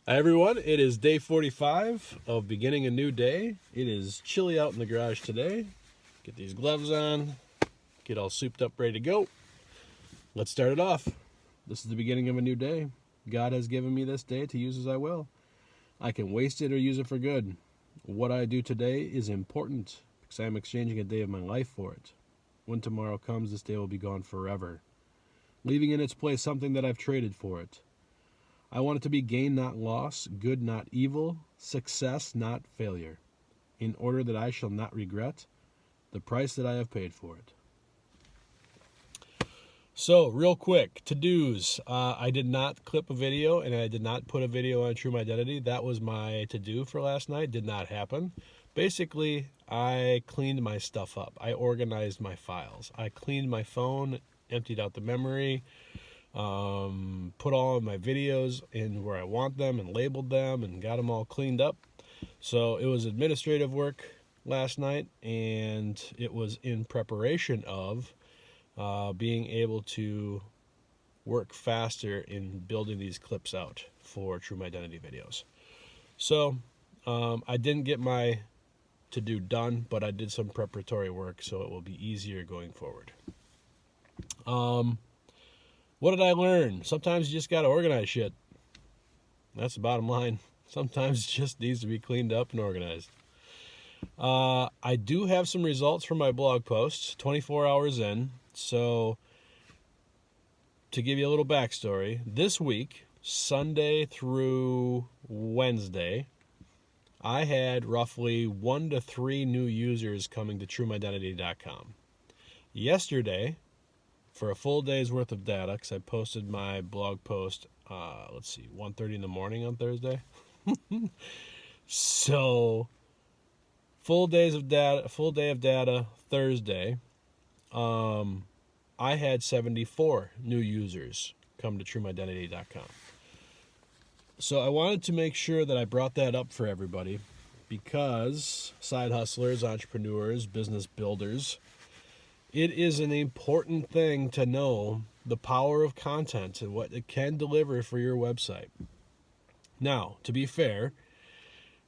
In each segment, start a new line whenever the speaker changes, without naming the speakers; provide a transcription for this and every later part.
Hi everyone, it is day 45 of beginning a new day. It is chilly out in the garage today. Get these gloves on, get all souped up, ready to go. Let's start it off. This is the beginning of a new day. God has given me this day to use as I will. I can waste it or use it for good. What I do today is important because I am exchanging a day of my life for it. When tomorrow comes, this day will be gone forever, leaving in its place something that I've traded for it. I want it to be gain, not loss, good, not evil, success, not failure, in order that I shall not regret the price that I have paid for it. So, real quick, to-dos. I did not clip a video, and I did not put a video on True My Identity. That was my to-do for last night. Did not happen. Basically, I cleaned my stuff up. I organized my files. I cleaned my phone, emptied out the memory, put all of my videos in where I want them and labeled them and got them all cleaned up. So it was administrative work last night, and it was in preparation of being able to work faster in building these clips out for True My Identity videos. So I didn't get my to-do done, but I did some preparatory work, so it will be easier going forward. What did I learn? Sometimes you just got to organize shit. That's the bottom line. Sometimes it just needs to be cleaned up and organized. I do have some results from my blog posts, 24 hours in. So, to give you a little backstory, this week, Sunday through Wednesday, I had roughly 1 to 3 new users coming to TrueMyIdentity.com. Yesterday, for a full day's worth of data, because I posted my blog post, 1:30 in the morning on Thursday. So, full day of data Thursday. I had 74 new users come to TrueMyIdentity.com. So I wanted to make sure that I brought that up for everybody, because side hustlers, entrepreneurs, business builders, it is an important thing to know the power of content and what it can deliver for your website. Now, to be fair,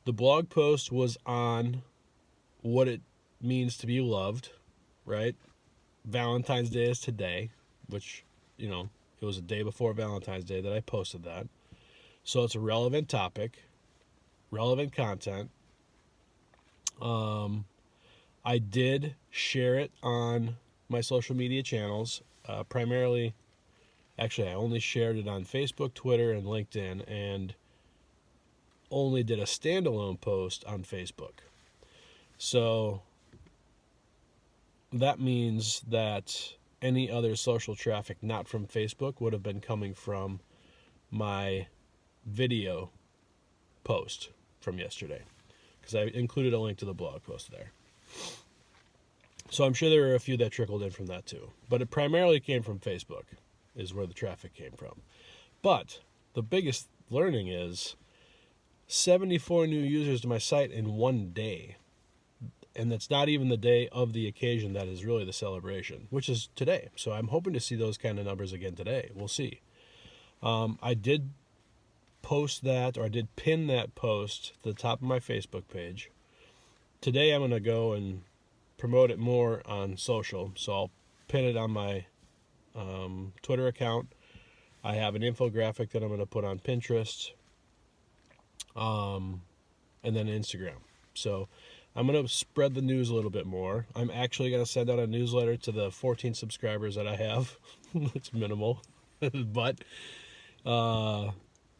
the blog post was on what it means to be loved, right? Valentine's Day is today, which, it was a day before Valentine's Day that I posted that. So it's a relevant topic, relevant content. I did share it on my social media channels, primarily, actually I only shared it on Facebook, Twitter, and LinkedIn, and only did a standalone post on Facebook. So that means that any other social traffic not from Facebook would have been coming from my video post from yesterday, because I included a link to the blog post there. So I'm sure there were a few that trickled in from that too. But it primarily came from Facebook, is where the traffic came from. But the biggest learning is 74 new users to my site in one day. And that's not even the day of the occasion that is really the celebration, which is today. So I'm hoping to see those kind of numbers again today. We'll see. I did post that, or I did pin that post to the top of my Facebook page. Today I'm going to go and promote it more on social, so I'll pin it on my Twitter account. I have an infographic that I'm going to put on Pinterest, and then Instagram. So I'm going to spread the news a little bit more. I'm actually going to send out a newsletter to the 14 subscribers that I have. It's minimal, but I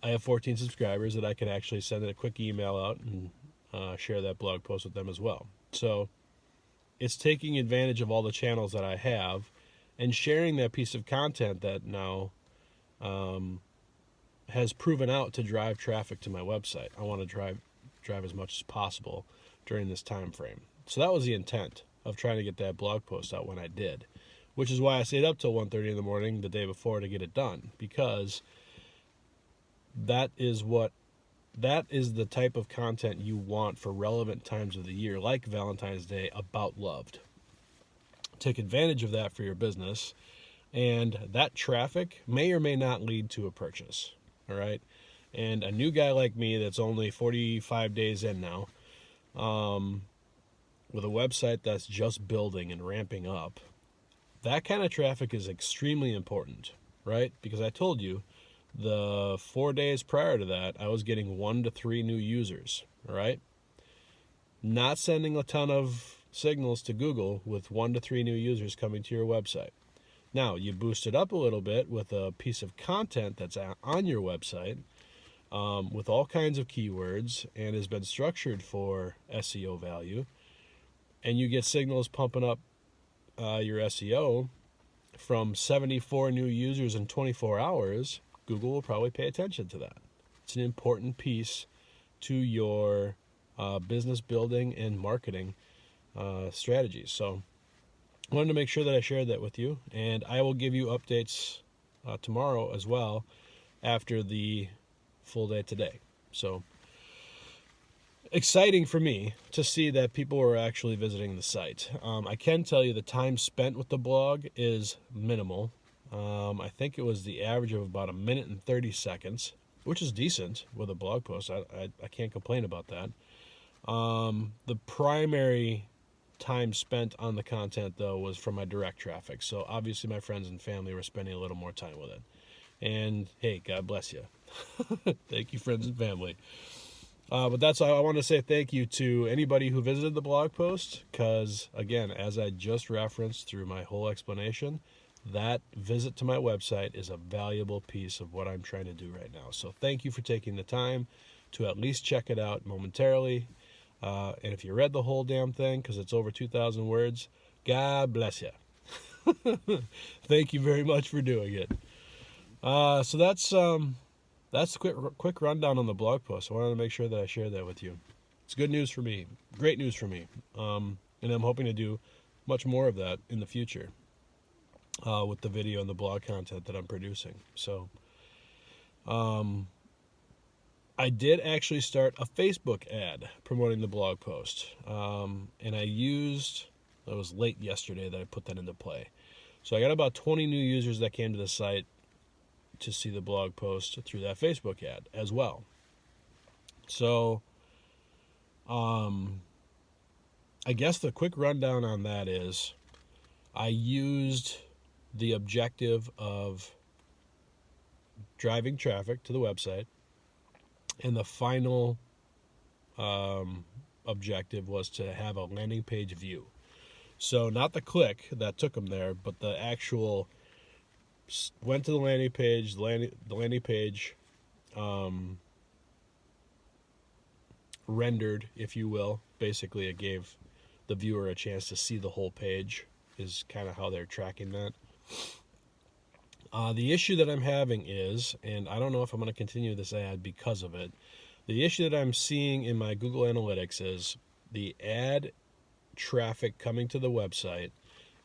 have 14 subscribers that I can actually send a quick email out and share that blog post with them as well. So it's taking advantage of all the channels that I have and sharing that piece of content that now has proven out to drive traffic to my website. I want to drive as much as possible during this time frame. So that was the intent of trying to get that blog post out when I did, which is why I stayed up till 1:30 in the morning the day before to get it done, because that is the type of content you want for relevant times of the year, like Valentine's Day, about loved. Take advantage of that for your business, and that traffic may or may not lead to a purchase. All right. And a new guy like me that's only 45 days in now, with a website that's just building and ramping up, that kind of traffic is extremely important, right? Because I told you, the 4 days prior to that, I was getting 1 to 3 new users, right? Not sending a ton of signals to Google with 1 to 3 new users coming to your website. Now, you boost it up a little bit with a piece of content that's on your website, with all kinds of keywords and has been structured for SEO value, and you get signals pumping up your SEO from 74 new users in 24 hours, Google will probably pay attention to that. It's an important piece to your business building and marketing strategies. So I wanted to make sure that I shared that with you, and I will give you updates tomorrow as well after the full day today. So exciting for me to see that people are actually visiting the site. I can tell you the time spent with the blog is minimal. I think it was the average of about 1 minute and 30 seconds, which is decent with a blog post. I can't complain about that. The primary time spent on the content, though, was from my direct traffic. So obviously my friends and family were spending a little more time with it. And hey, God bless you. Thank you, friends and family. But that's all. I want to say thank you to anybody who visited the blog post, because, again, as I just referenced through my whole explanation, that visit to my website is a valuable piece of what I'm trying to do right now. So thank you for taking the time to at least check it out momentarily. And if you read the whole damn thing, because it's over 2,000 words, God bless you. Thank you very much for doing it. So that's a quick rundown on the blog post. I wanted to make sure that I shared that with you. It's good news for me, great news for me, and I'm hoping to do much more of that in the future with the video and the blog content that I'm producing. So I did actually start a Facebook ad promoting the blog post, and it was late yesterday that I put that into play. So I got about 20 new users that came to the site to see the blog post through that Facebook ad as well. So I guess the quick rundown on that is I used the objective of driving traffic to the website, and the final objective was to have a landing page view. So not the click that took them there, but the actual went to the landing page. The landing page rendered, if you will. Basically, it gave the viewer a chance to see the whole page, is kind of how they're tracking that. The issue that I'm having is, and I don't know if I'm going to continue this ad because of it, the issue that I'm seeing in my Google Analytics is the ad traffic coming to the website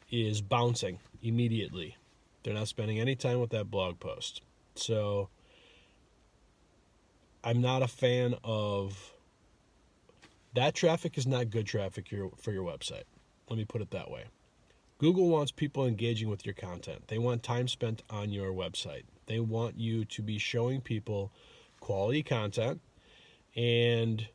is bouncing immediately. They're not spending any time with that blog post. So I'm not a fan of that. Traffic is not good traffic for your website. Let me put it that way. Google wants people engaging with your content. They want time spent on your website. They want you to be showing people quality content and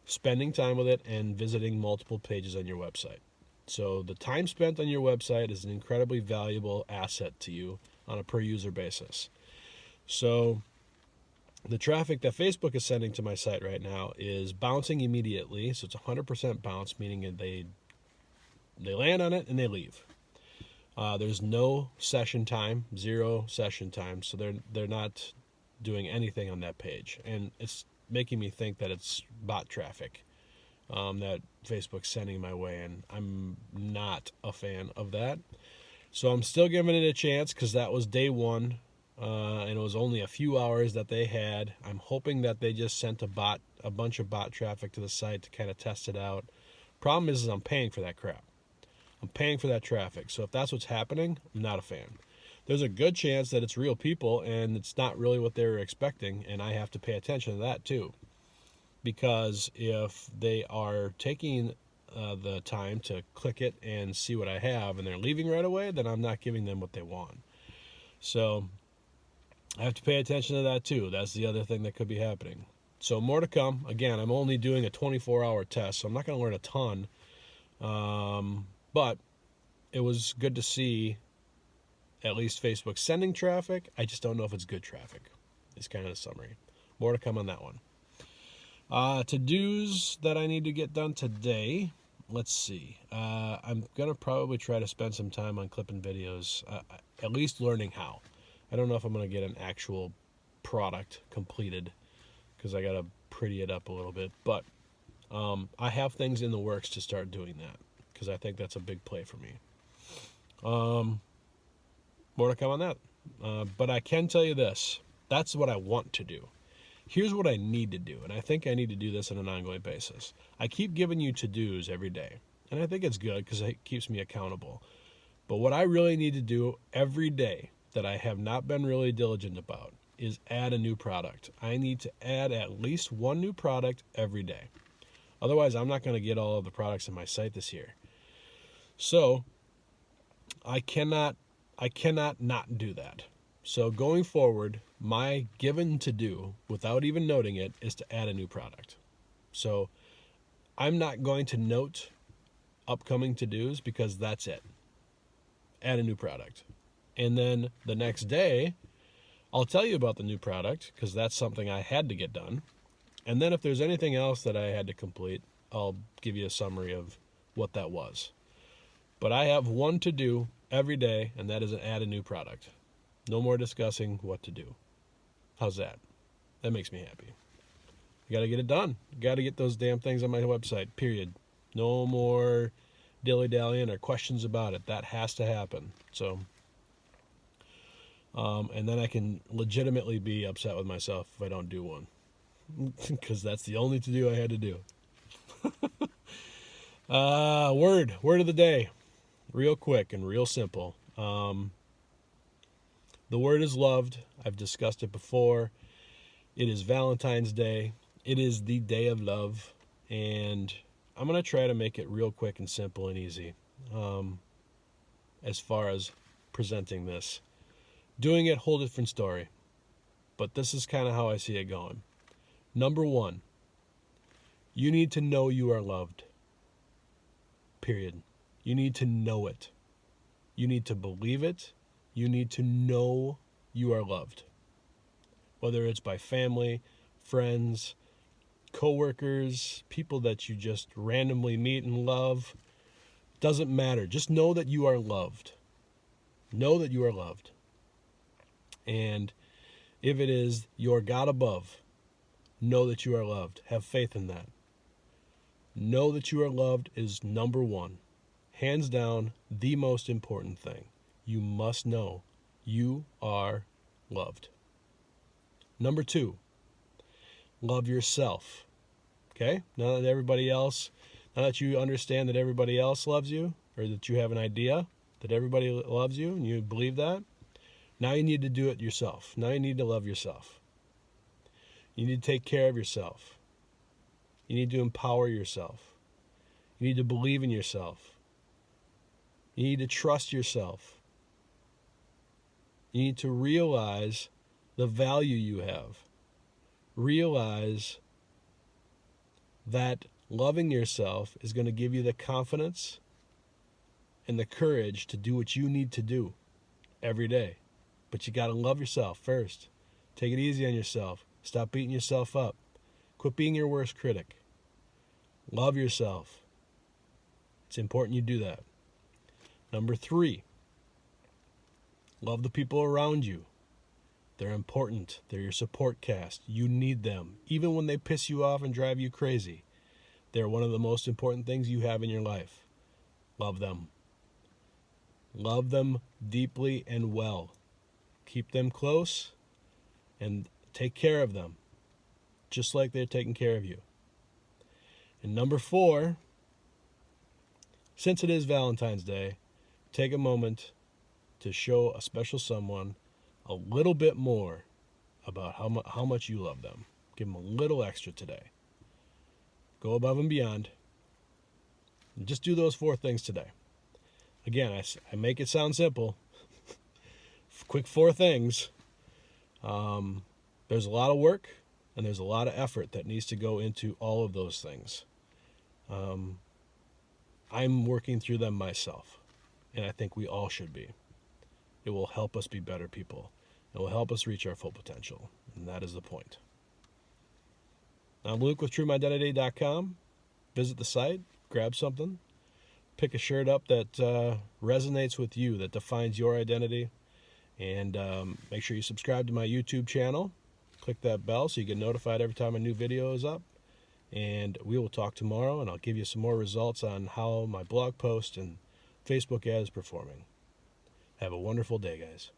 spending time with it and visiting multiple pages on your website. So the time spent on your website is an incredibly valuable asset to you on a per user basis. So the traffic that Facebook is sending to my site right now is bouncing immediately. So it's 100% bounce, meaning they land on it and they leave. There's no session time, 0 session time. So they're not doing anything on that page. And it's making me think that it's bot traffic that Facebook's sending my way, and I'm not a fan of that. So I'm still giving it a chance because that was day one, and it was only a few hours that they had. I'm hoping that they just sent a bunch of bot traffic to the site to kind of test it out. Problem is I'm paying for that crap. I'm paying for that traffic. So if that's what's happening, I'm not a fan. There's a good chance that it's real people and it's not really what they were expecting, and I have to pay attention to that too. Because if they are taking the time to click it and see what I have and they're leaving right away, then I'm not giving them what they want. So I have to pay attention to that too. That's the other thing that could be happening. So more to come. Again, I'm only doing a 24-hour test, so I'm not going to learn a ton. But it was good to see at least Facebook sending traffic. I just don't know if it's good traffic. It's kind of the summary. More to come on that one. To-dos that I need to get done today. Let's see. I'm going to probably try to spend some time on clipping videos, at least learning how. I don't know if I'm going to get an actual product completed because I got to pretty it up a little bit. But I have things in the works to start doing that because I think that's a big play for me. More to come on that. But I can tell you this. That's what I want to do. Here's what I need to do, and I think I need to do this on an ongoing basis. I keep giving you to-dos every day, and I think it's good because it keeps me accountable. But what I really need to do every day that I have not been really diligent about is add a new product. I need to add at least one new product every day. Otherwise, I'm not going to get all of the products in my site this year. So I cannot not do that. So going forward, my given to do, without even noting it, is to add a new product. So I'm not going to note upcoming to-dos because that's it. Add a new product. And then the next day, I'll tell you about the new product because that's something I had to get done. And then if there's anything else that I had to complete, I'll give you a summary of what that was. But I have one to do every day, and that is add a new product. No more discussing what to do. How's that? That makes me happy. You got to get it done. You got to get those damn things on my website, period. No more dilly-dallying or questions about it. That has to happen. So, and then I can legitimately be upset with myself if I don't do one. Because that's the only to-do I had to do. Word of the day. Real quick and real simple. The word is loved. I've discussed it before. It is Valentine's Day. It is the day of love. And I'm going to try to make it real quick and simple and easy as far as presenting this. Doing it, whole different story. But this is kind of how I see it going. Number one, you need to know you are loved. Period. You need to know it. You need to believe it. You need to know you are loved. Whether it's by family, friends, coworkers, people that you just randomly meet and love, doesn't matter. Just know that you are loved. Know that you are loved. And if it is your God above, know that you are loved. Have faith in that. Know that you are loved is number one. Hands down, the most important thing. You must know you are loved. Number two, love yourself. Okay? Now that you understand that everybody else loves you, or that you have an idea that everybody loves you and you believe that, now you need to do it yourself. Now you need to love yourself. You need to take care of yourself. You need to empower yourself. You need to believe in yourself. You need to trust yourself. You need to realize the value you have. Realize that loving yourself is going to give you the confidence and the courage to do what you need to do every day. But you got to love yourself first. Take it easy on yourself. Stop beating yourself up. Quit being your worst critic. Love yourself. It's important you do that. Number three, love the people around you. They're important. They're your support cast. You need them. Even when they piss you off and drive you crazy, they're one of the most important things you have in your life. Love them. Love them deeply and well. Keep them close and take care of them, just like they're taking care of you. And number four, since it is Valentine's Day, take a moment to show a special someone a little bit more about how much you love them. Give them a little extra today. Go above and beyond. And just do those four things today. Again, I make it sound simple. Quick four things. There's a lot of work and there's a lot of effort that needs to go into all of those things. I'm working through them myself, and I think we all should be. It will help us be better people. It will help us reach our full potential, and that is the point. I'm Luke with TrueMidentity.com. Visit the site, grab something, pick a shirt up that resonates with you, that defines your identity, and make sure you subscribe to my YouTube channel. Click that bell so you get notified every time a new video is up. And we will talk tomorrow, and I'll give you some more results on how my blog post and Facebook ad is performing. Have a wonderful day, guys.